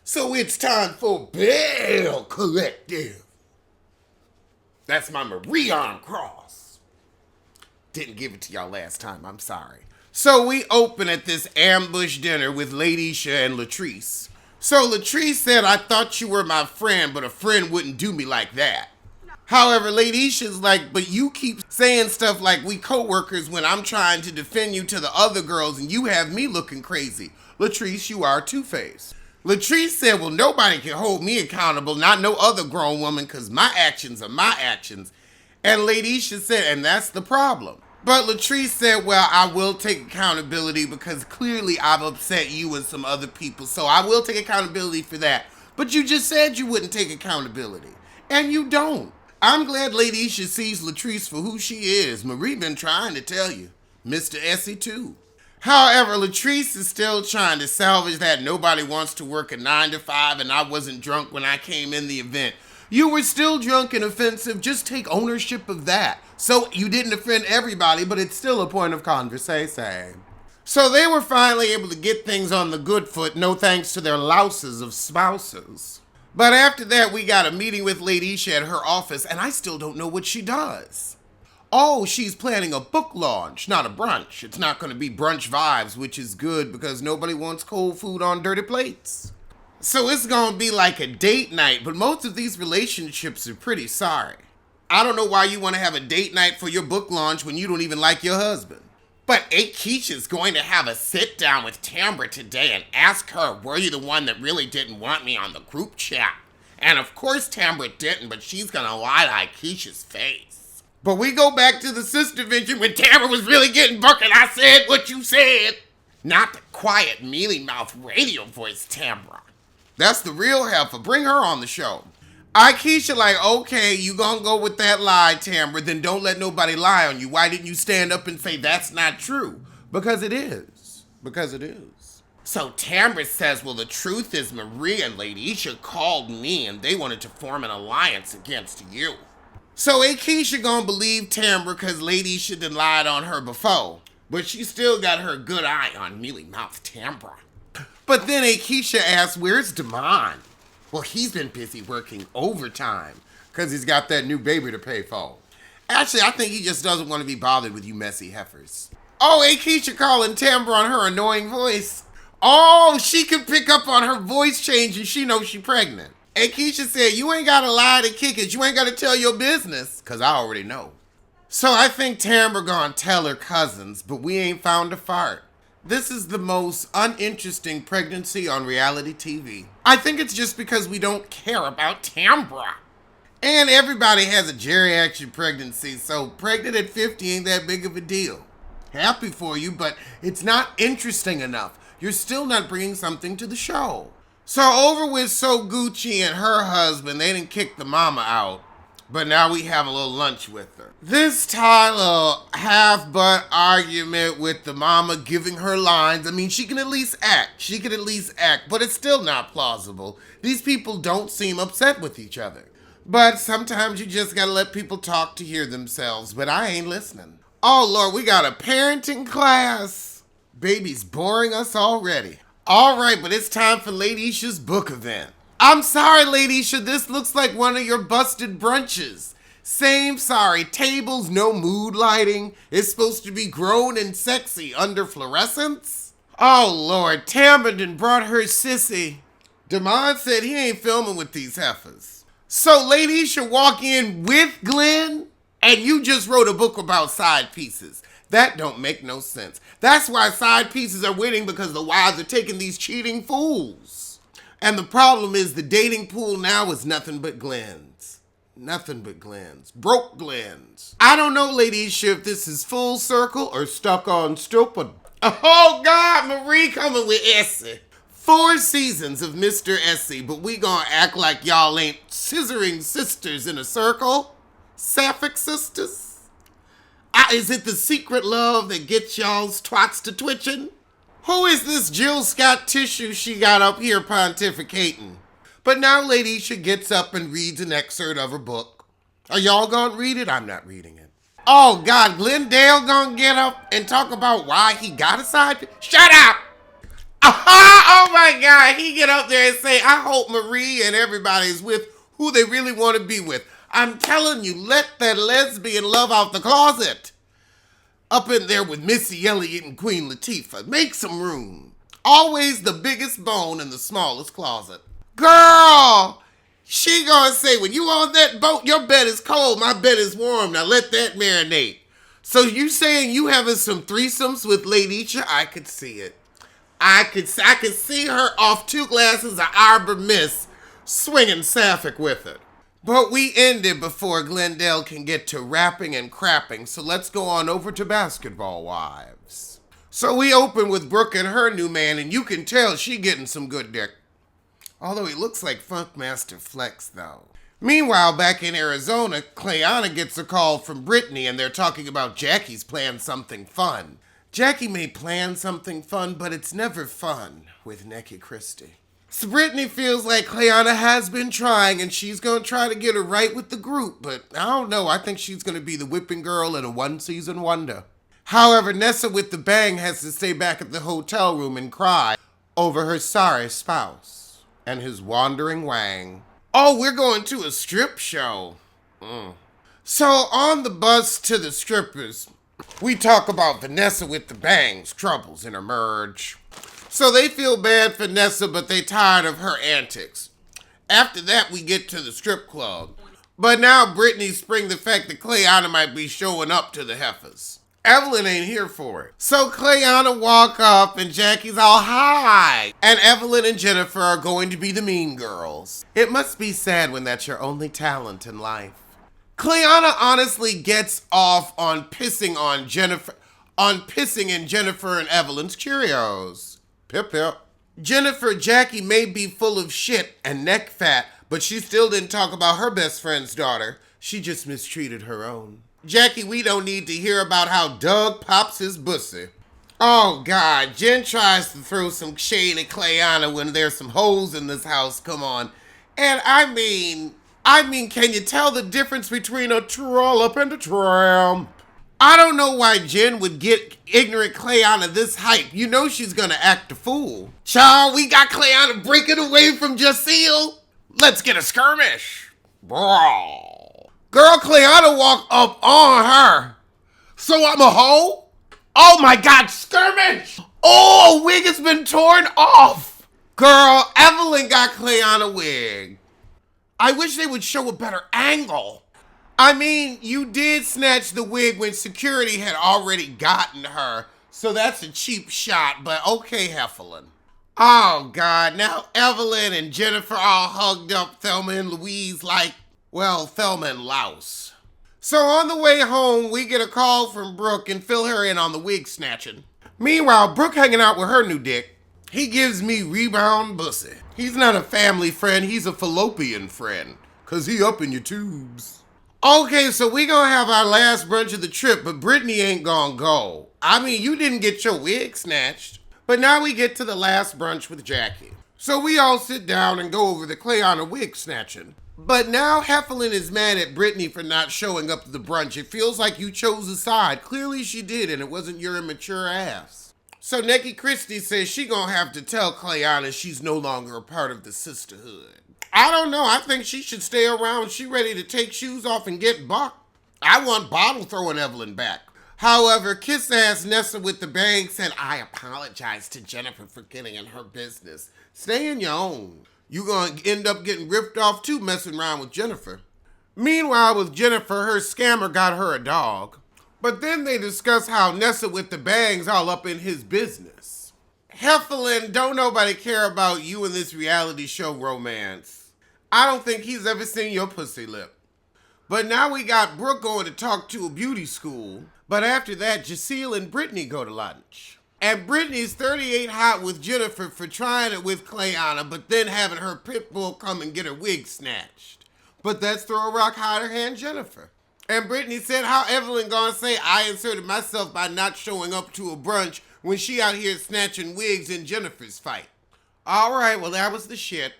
So it's time for Belle Collective. That's my Marie on cross. Didn't give it to y'all last time, I'm sorry. So we open at this ambush dinner with Lady Isha and Latrice. So Latrice said, I thought you were my friend, but a friend wouldn't do me like that. However, Lady Isha's like, but you keep saying stuff like we co-workers when I'm trying to defend you to the other girls and you have me looking crazy. Latrice, you are two-faced. Latrice said, well, nobody can hold me accountable, not no other grown woman, because my actions are my actions. And Lady Isha said, and that's the problem. But Latrice said, well, I will take accountability because clearly I've upset you and some other people, so I will take accountability for that. But you just said you wouldn't take accountability, and you don't. I'm glad Lady Isha sees Latrice for who she is. Marie been trying to tell you. Mr. Essie too. However, Latrice is still trying to salvage that nobody wants to work a 9 to 5 and I wasn't drunk when I came in the event. You were still drunk and offensive. Just take ownership of that. So you didn't offend everybody, but it's still a point of conversation. So they were finally able to get things on the good foot, no thanks to their louses of spouses. But after that, we got a meeting with Lady Isha at her office, and I still don't know what she does. Oh, she's planning a book launch, not a brunch. It's not going to be brunch vibes, which is good because nobody wants cold food on dirty plates. So it's going to be like a date night, but most of these relationships are pretty sorry. I don't know why you want to have a date night for your book launch when you don't even like your husband. But Keisha's going to have a sit down with Tambra today and ask her, were you the one that really didn't want me on the group chat? And of course Tambra didn't, but she's going to lie to Keisha's face. But we go back to the sister venture when Tambra was really getting booked and I said what you said. Not the quiet, mealy-mouthed radio voice Tambra. That's the real heifer. Bring her on the show. Keisha like, okay, you gonna go with that lie, Tambra, then don't let nobody lie on you. Why didn't you stand up and say that's not true? Because it is. Because it is. So Tambra says, well, the truth is Marie and Lady Isha called me and they wanted to form an alliance against you. So Keisha gonna believe Tambra because Lady Isha done lied on her before. But she still got her good eye on mealy-mouthed Tambra. But then Keisha asks, where's Damon? Well, he's been busy working overtime because he's got that new baby to pay for. Actually, I think he just doesn't want to be bothered with you messy heifers. Oh, Keisha calling Tambra on her annoying voice. Oh, she can pick up on her voice change and she knows she's pregnant. Keisha said, you ain't got to lie to kick it. You ain't got to tell your business because I already know. So I think Tambra gonna tell her cousins, but we ain't found a fart. This is the most uninteresting pregnancy on reality TV. I think it's just because we don't care about Tambra. And everybody has a geriatric pregnancy, so pregnant at 50 ain't that big of a deal. Happy for you, but it's not interesting enough. You're still not bringing something to the show. So over with So Gucci and her husband, they didn't kick the mama out. But now we have a little lunch with her. This time, a half-butt argument with the mama giving her lines. I mean, she can at least act. But it's still not plausible. These people don't seem upset with each other. But sometimes you just gotta let people talk to hear themselves. But I ain't listening. Oh, Lord, we got a parenting class. Baby's boring us already. All right, but it's time for Lady Isha's book event. I'm sorry, Lady Isha, this looks like one of your busted brunches. Same sorry, tables, no mood lighting. It's supposed to be grown and sexy under fluorescence. Oh, Lord, Tambra brought her sissy. Damon said he ain't filming with these heifers. So Lady Isha walk in with Glenn, and you just wrote a book about side pieces. That don't make no sense. That's why side pieces are winning, because the wives are taking these cheating fools. And the problem is the dating pool now is nothing but Glens. Nothing but Glens. Broke Glens. I don't know, Lady Isha, if this is full circle or stuck on stupid. Oh, God, Marie coming with Essie. 4 seasons of Mr. Essie, but we gonna act like y'all ain't scissoring sisters in a circle? Sapphic sisters? Is it the secret love that gets y'all's twats to twitching? Who is this Jill Scott tissue she got up here pontificating? But now Lady Isha gets up and reads an excerpt of her book. Are y'all gonna read it? I'm not reading it. Oh, God, Glendale gonna get up and talk about why he got a side? Shut up! Oh my God, he get up there and say, I hope Marie and everybody's with who they really want to be with. I'm telling you, let that lesbian love out the closet. Up in there with Missy Elliott and Queen Latifah. Make some room. Always the biggest bone in the smallest closet. Girl, she gonna say, when you on that boat, your bed is cold, my bed is warm. Now let that marinate. So you saying you having some threesomes with Ladicia? I could see it. I could see her off 2 glasses of Arbor Mist swinging Sapphic with it. But we ended before Glendale can get to rapping and crapping, so let's go on over to Basketball Wives. So we open with Brooke and her new man, and you can tell she getting some good dick. Although he looks like Funkmaster Flex, though. Meanwhile, back in Arizona, Clayana gets a call from Brittany, and they're talking about Jackie's planned something fun. Jackie may plan something fun, but it's never fun with Nikki Christie. So Brittany feels like Clayana has been trying, and she's going to try to get her right with the group, but I don't know. I think she's going to be the whipping girl and a one-season wonder. However, Nessa with the bang has to stay back at the hotel room and cry over her sorry spouse and his wandering wang. Oh, we're going to a strip show. So on the bus to the strippers, we talk about Vanessa with the bang's troubles in her merge. So they feel bad for Nessa, but they tired of her antics. After that, we get to the strip club. But now Brittany spring the fact that Clayana might be showing up to the heifers. Evelyn ain't here for it. So Clayana walk up and Jackie's all hi. And Evelyn and Jennifer are going to be the mean girls. It must be sad when that's your only talent in life. Clayana honestly gets off on pissing in Jennifer and Evelyn's Cheerios. Pip pip. Jennifer Jackie may be full of shit and neck fat, but she still didn't talk about her best friend's daughter. She just mistreated her own. Jackie, we don't need to hear about how Doug pops his bussy. Oh God, Jen tries to throw some shade at Clayana when there's some hoes in this house, come on. And I mean, can you tell the difference between a trollop and a tramp? I don't know why Jen would get ignorant Clayana this hype. You know she's gonna act a fool. Child, we got Clayana breaking away from Jaceel. Let's get a skirmish. Brawl. Girl, Clayana walked up on her. So I'm a hoe? Oh my God, skirmish! Oh, a wig has been torn off. Girl, Evelyn got Clayana wig. I wish they would show a better angle. I mean, you did snatch the wig when security had already gotten her, so that's a cheap shot, but okay, Heffelin. Oh, God, now Evelyn and Jennifer all hugged up Thelma and Louise like, well, Thelma and Louse. So on the way home, we get a call from Brooke and fill her in on the wig snatching. Meanwhile, Brooke hanging out with her new dick. He gives me rebound bussy. He's not a family friend, he's a fallopian friend, 'cause he up in your tubes. Okay, so we gonna have our last brunch of the trip, but Brittany ain't gonna go. I mean, you didn't get your wig snatched. But now we get to the last brunch with Jackie. So we all sit down and go over the Clayana wig snatching. But now Heffelin is mad at Brittany for not showing up to the brunch. It feels like you chose a side. Clearly she did, and it wasn't your immature ass. So Nikki Christie says she gonna have to tell Clayana she's no longer a part of the sisterhood. I don't know. I think she should stay around. She ready to take shoes off and get bucked. I want bottle throwing Evelyn back. However, kiss-ass Nessa with the bang said, I apologize to Jennifer for getting in her business. Stay in your own. You gonna end up getting ripped off too messing around with Jennifer. Meanwhile, with Jennifer, her scammer got her a dog. But then they discuss how Nessa with the bang's all up in his business. Heffelin, don't nobody care about you in this reality show romance. I don't think he's ever seen your pussy lip. But now we got Brooke going to talk to a beauty school. But after that, Jaceel and Brittany go to lunch. And Brittany's 38 hot with Jennifer for trying it with Clayana, but then having her pit bull come and get her wig snatched. But that's throw a rock hotter hand Jennifer. And Brittany said how Evelyn gonna say I inserted myself by not showing up to a brunch when she out here snatching wigs in Jennifer's fight. All right, well that was the shit.